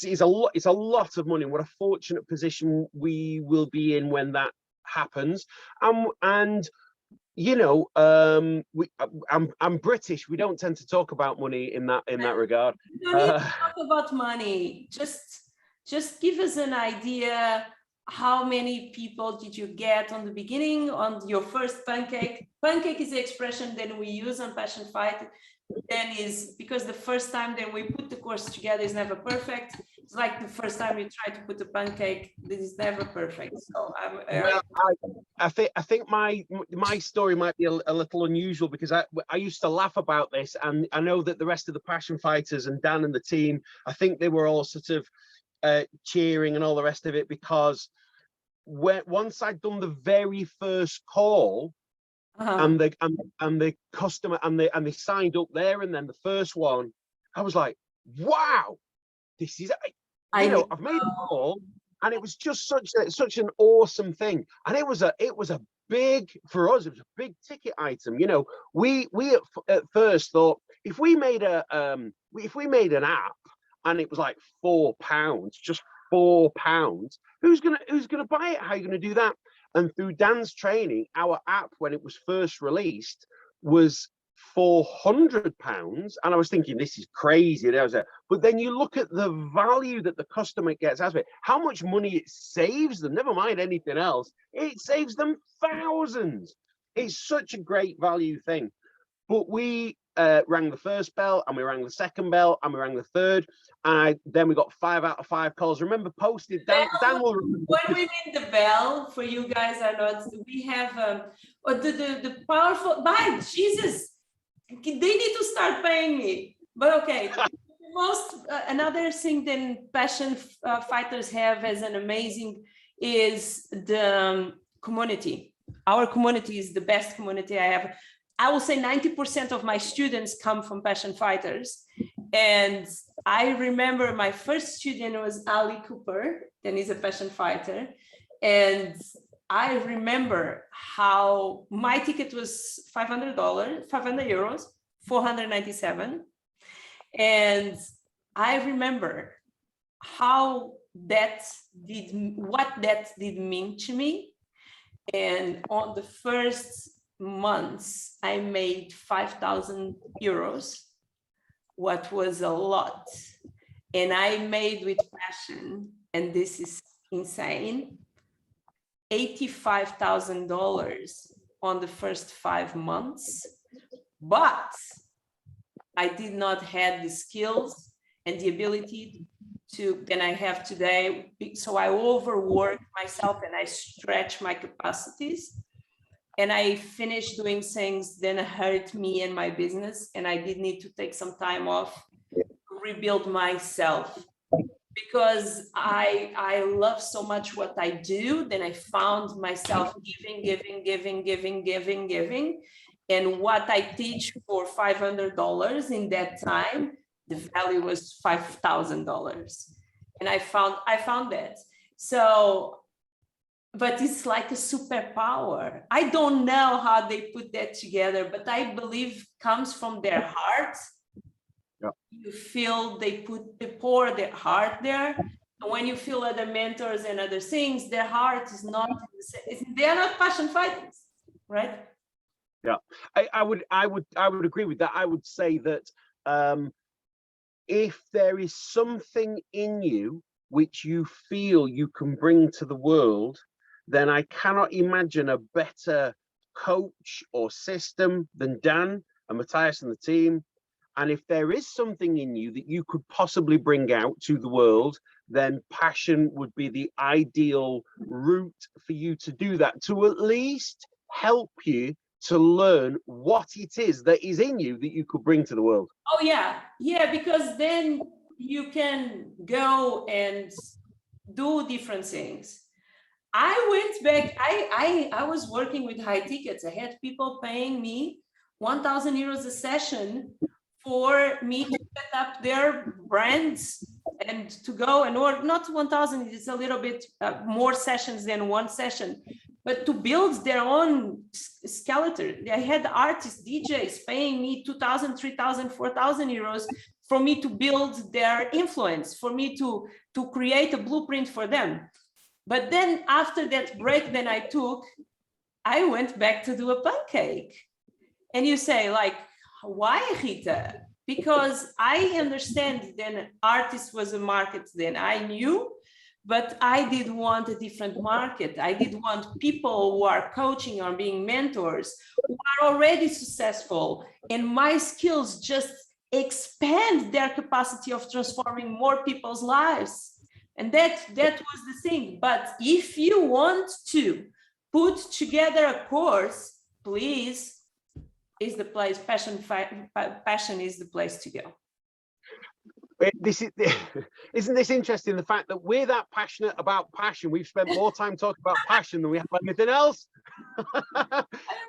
is a lot. It's a lot of money. What a fortunate position we will be in when that happens. And you know, I'm British. We don't tend to talk about money in that regard. You don't need to talk about money. Just give us an idea. How many people did you get on the beginning on your first pancake? Pancake is the expression that we use on Passion Fight. Then is because the first time that we put the course together is never perfect. It's like the first time you try to put a pancake, this is never perfect. So Well, I think my story might be a little unusual, because I used to laugh about this, and I know that the rest of the passion fighters and Dan and the team, I think they were all sort of cheering and all the rest of it, because once I'd done the very first call, and the customer and they signed up there, and then the first one, I was like, wow, this is, I've made a call, and it was just such an awesome thing. And it was a big, for us, it was a big ticket item. You know, we at first thought, if we made an app and it was like £4, just £4, who's gonna buy it? How are you gonna do that? And through Dan's training, our app, when it was first released, was £400, and I was thinking, this is crazy. But then you look at the value that the customer gets out of it, how much money it saves them, never mind anything else, it saves them thousands. It's such a great value thing. But we rang the first bell, and we rang the second bell, and we rang the third, and then we got 5 out of 5 calls. Remember, posted Dan will remember. What we mean the bell, for you guys are not, we have the powerful, by Jesus, they need to start paying me. But okay, another thing than passion fighters have as an amazing is the community. Our community is the best community I have. I will say 90% of my students come from passion fighters. And I remember my first student was Ali Cooper, and he's a passion fighter. And I remember how my ticket was $500, 500 euros, 497. And I remember what that did mean to me. And on the first months, I made 5,000 euros, what was a lot. And I made with passion, and this is insane, $85,000 on the first 5 months. But I did not have the skills and the ability than I have today. So I overworked myself and I stretched my capacities. And I finished doing things that hurt me and my business. And I did need to take some time off to rebuild myself, because I love so much what I do. Then I found myself giving. And what I teach for $500 in that time, the value was $5,000. And I found that. So, but it's like a superpower. I don't know how they put that together, but I believe comes from their heart. Yeah. You feel they pour their heart there. And when you feel other mentors and other things, their heart is not, they're not passion fighters, right? Yeah, I would agree with that. I would say that if there is something in you which you feel you can bring to the world, then I cannot imagine a better coach or system than Dan and Matthias and the team. And if there is something in you that you could possibly bring out to the world, then passion would be the ideal route for you to do that, to at least help you to learn what it is that is in you that you could bring to the world. Oh yeah, because then you can go and do different things. I went back, I was working with high tickets. I had people paying me 1,000 euros a session for me to set up their brands and to go and, or not 1,000, it's a little bit more sessions than one session, but to build their own skeleton. I had artists, DJs paying me 2,000, 3,000, 4,000 euros for me to build their influence, for me to create a blueprint for them. But then after that break that I took, I went back to do a pancake. And you say like, why, Rita? Because I understand then artist was a market then I knew, but I did want a different market. I did want people who are coaching or being mentors who are already successful, and my skills just expand their capacity of transforming more people's lives. And that was the thing. But if you want to put together a course, please, is the place. Passion is the place to go. This is, isn't this interesting? The fact that we're that passionate about passion, we've spent more time talking about passion than we have anything else.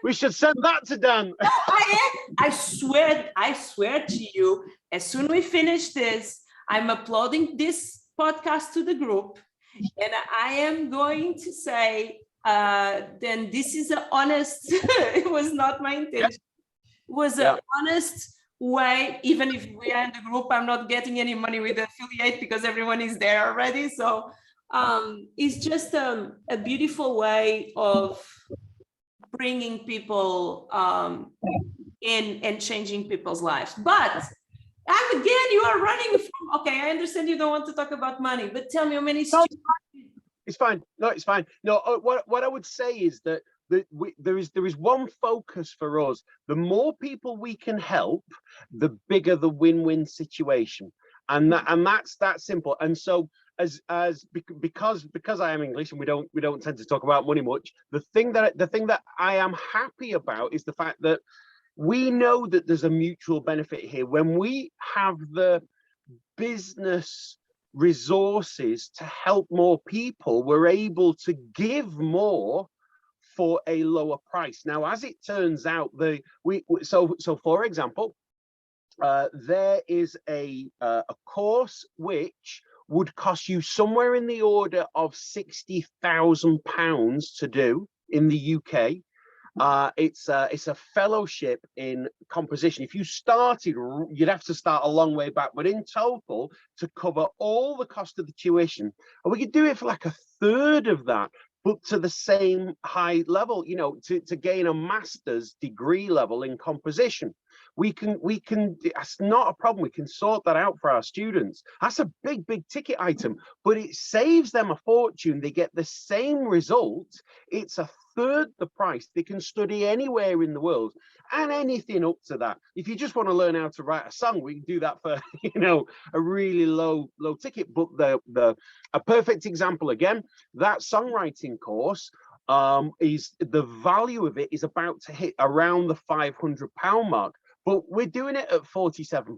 We should send that to Dan. No, I swear to you, as soon as we finish this, I'm uploading this podcast to the group, and I am going to say, then this is an honest, it was not my intention. It was an honest way. Even if we are in the group, I'm not getting any money with the affiliate because everyone is there already. So it's just a beautiful way of bringing people in and changing people's lives. But again, you are running from, okay, I understand you don't want to talk about money, but tell me how many students. It's fine. No, it's fine. No, what I would say is that there is one focus for us. The more people we can help, the bigger the win-win situation, and that's that simple. And so because I am English and we don't tend to talk about money much, the thing that I am happy about is the fact that we know that there's a mutual benefit here. When we have the business resources to help more people, we're able to give more for a lower price. Now, as it turns out, so for example, there is a course which would cost you somewhere in the order of £60,000 to do in the UK. It's a fellowship in composition. If you started, you'd have to start a long way back, but in total, to cover all the cost of the tuition, and we could do it for like a third of that, but to the same high level, you know, to gain a master's degree level in composition. We can, that's not a problem. We can sort that out for our students. That's a big ticket item, but it saves them a fortune. They get the same result. It's a third the price. They can study anywhere in the world and anything up to that. If you just want to learn how to write a song, we can do that for, you know, a really low ticket. But a perfect example again, that songwriting course is the value of it is about to hit around the £500 mark. But we're doing it at £47,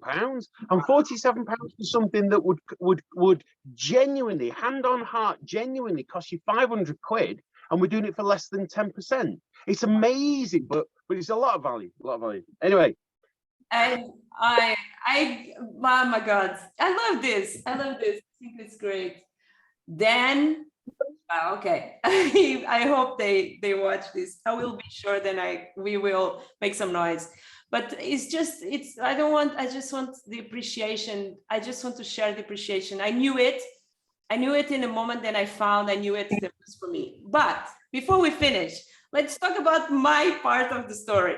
and £47 for something that would genuinely, hand on heart, genuinely cost you 500 quid, and we're doing it for less than 10%. It's amazing, but it's a lot of value, Anyway. And oh my God, I love this. I think it's great. Then, okay, I hope they watch this. I will be sure. Then we will make some noise. But I just want the appreciation. I just want to share the appreciation. I knew it in a moment, then I knew it was for me. But before we finish, let's talk about my part of the story.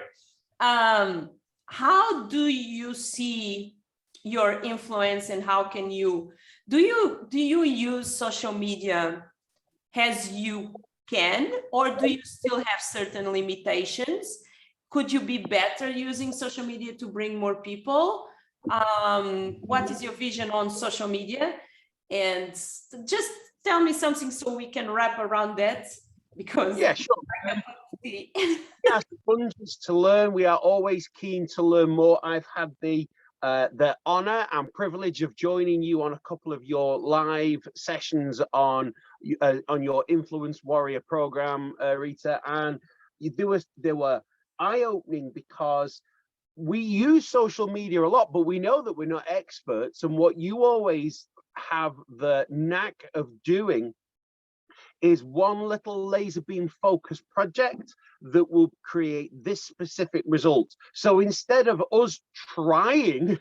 How do you see your influence, and how can you, do you use social media as you can, or do you still have certain limitations? Could you be better using social media to bring more people? What is your vision on social media? And just tell me something so we can wrap around that, because yeah, sure. Yeah, sponges to learn. We are always keen to learn more. I've had the honor and privilege of joining you on a couple of your live sessions on your Influence Warrior program, Rita, and they were eye-opening, because we use social media a lot, but we know that we're not experts. And what you always have the knack of doing is one little laser beam focused project that will create this specific result. So instead of us trying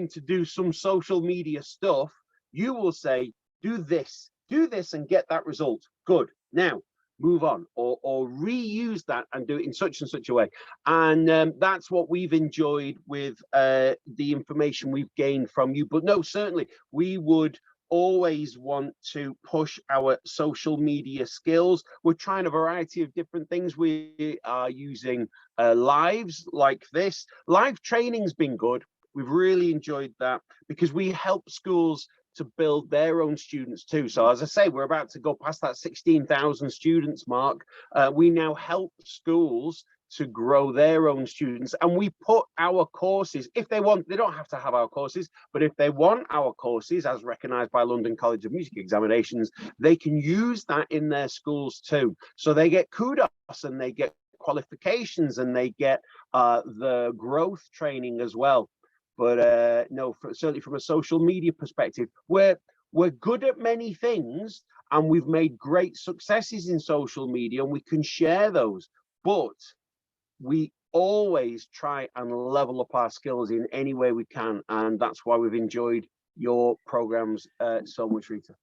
to do some social media stuff, you will say, do this and get that result. Good. Now move on, or reuse that and do it in such and such a way. And that's what we've enjoyed with the information we've gained from you. But no, certainly we would always want to push our social media skills. We're trying a variety of different things. We are using lives like this. Live training's been good. we've really enjoyed that because we help schools to build their own students too. So as I say, we're about to go past that 16,000 students mark. We now help schools to grow their own students, and we put our courses, if they want, they don't have to have our courses, but if they want our courses as recognized by London College of Music examinations, they can use that in their schools too. So they get kudos and they get qualifications and they get the growth training as well. But no, certainly from a social media perspective, we're good at many things and we've made great successes in social media and we can share those, but we always try and level up our skills in any way we can, and that's why we've enjoyed your programs so much, Rita.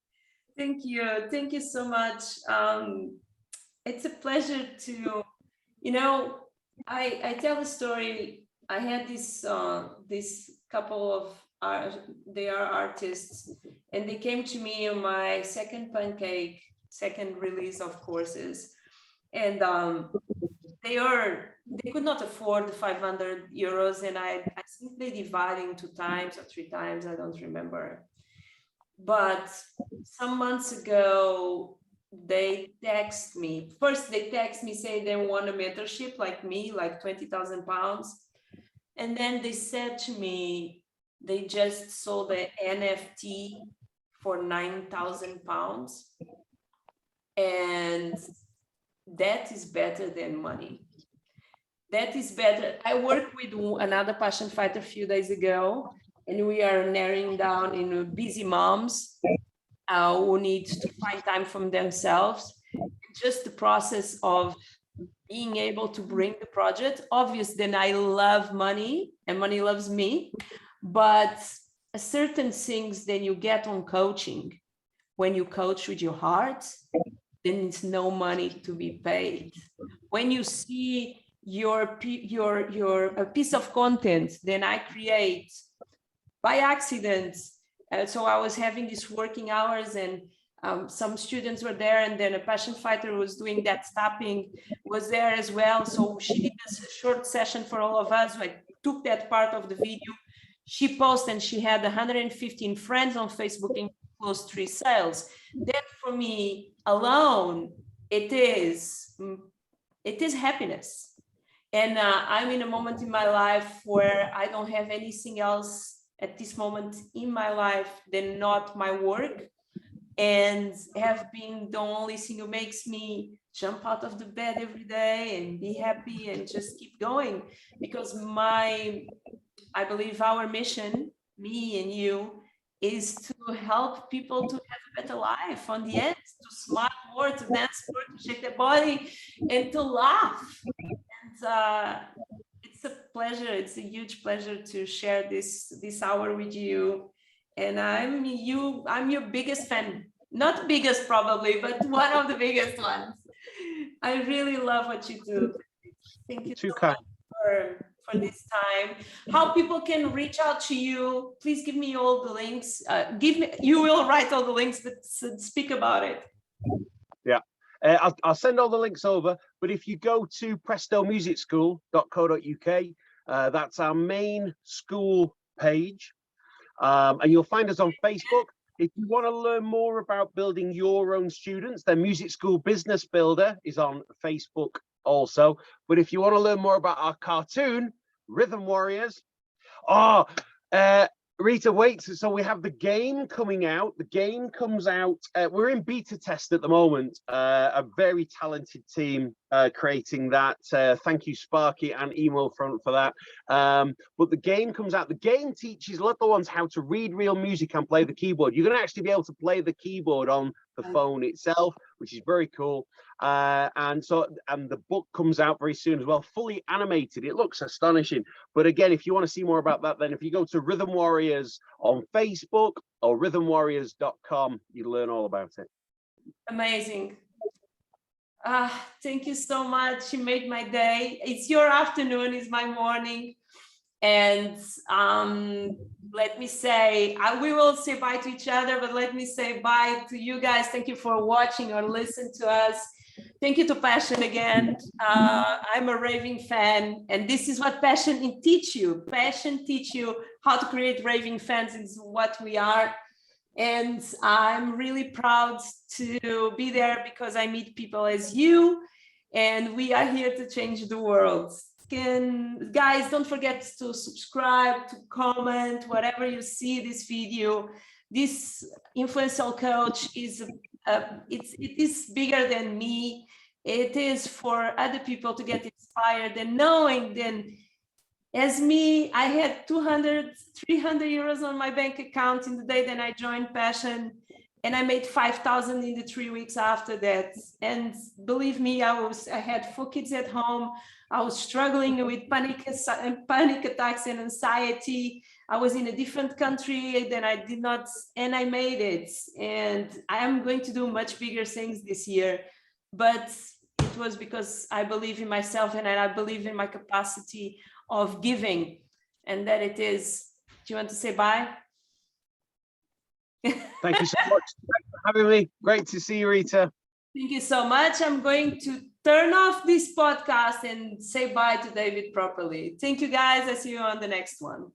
Thank you so much. It's a pleasure to, I tell the story. I had this couple of they are artists, and they came to me on my second release of courses, and they could not afford the 500 euros, and I think they divided 2 times or 3 times, I don't remember. But some months ago, they text me. First, they text me saying they want a mentorship like me, like 20,000 pounds. And then they said to me, they just sold the NFT for 9,000 pounds. And that is better than money. That is better. I worked with another passion fighter a few days ago, and we are narrowing down in busy moms who need to find time for themselves. Just the process of being able to bring the project. Obviously, then I love money and money loves me, but certain things then you get on coaching. When you coach with your heart, then it's no money to be paid. When you see your piece of content, then I create by accident. So I was having these working hours, and some students were there, and then a passion fighter who was doing that tapping was there as well. So she did a short session for all of us. I took that part of the video. She posted, and she had 115 friends on Facebook and closed 3 sales. That for me alone, it is happiness. And I'm in a moment in my life where I don't have anything else at this moment in my life than not my work, and have been the only thing who makes me jump out of the bed every day and be happy and just keep going. Because I believe our mission, me and you, is to help people to have a better life on the end, to smile more, to dance more, to shake their body, and to laugh. And it's a pleasure. It's a huge pleasure to share this hour with you. And I'm your biggest fan. Not biggest probably, but one of the biggest ones. I really love what you do. Thank you so much for this time. How people can reach out to you? Please give me all the links. You will write all the links, but speak about it. Yeah. I'll send all the links over, but if you go to prestomusicschool.co.uk, that's our main school page, and you'll find us on Facebook. If you want to learn more about building your own students, then Music School Business Builder is on Facebook also. But if you want to learn more about our cartoon, Rhythm Warriors, Rita, wait, so we have the game coming out. The game comes out, we're in beta test at the moment, a very talented team creating that. Thank you, Sparky and Emo for that. But the game comes out. The game teaches little ones how to read real music and play the keyboard. You're going to actually be able to play the keyboard on the phone itself, which is very cool. And the book comes out very soon as well, fully animated. It looks astonishing. But again, if you want to see more about that, then if you go to Rhythm Warriors on Facebook or rhythmwarriors.com, you learn all about it. Amazing. Thank you so much. You made my day. It's your afternoon, it's my morning. And let me say, we will say bye to each other, but let me say bye to you guys. Thank you for watching or listening to us. Thank you to Passion again. I'm a raving fan, and this is what Passion teach you. Passion teach you how to create raving fans. Is what we are. And I'm really proud to be there because I meet people as you, and we are here to change the world. Guys, don't forget to subscribe, to comment, whatever you see this video. This influential coach is it is bigger than me. It is for other people to get inspired and knowing then. As me, I had 200, 300 euros on my bank account in the day that I joined Passion, and I made 5,000 in the 3 weeks after that. And believe me, I had 4 kids at home. I was struggling with panic attacks and anxiety. I was in a different country than I did not, and I made it. And I am going to do much bigger things this year, but it was because I believe in myself and I believe in my capacity of giving, and that it is. Do you want to say bye? Thank you so much. Thanks for having me. Great to see you, Rita. Thank you so much. I'm going to turn off this podcast and say bye to David properly. Thank you, guys. I'll see you on the next one.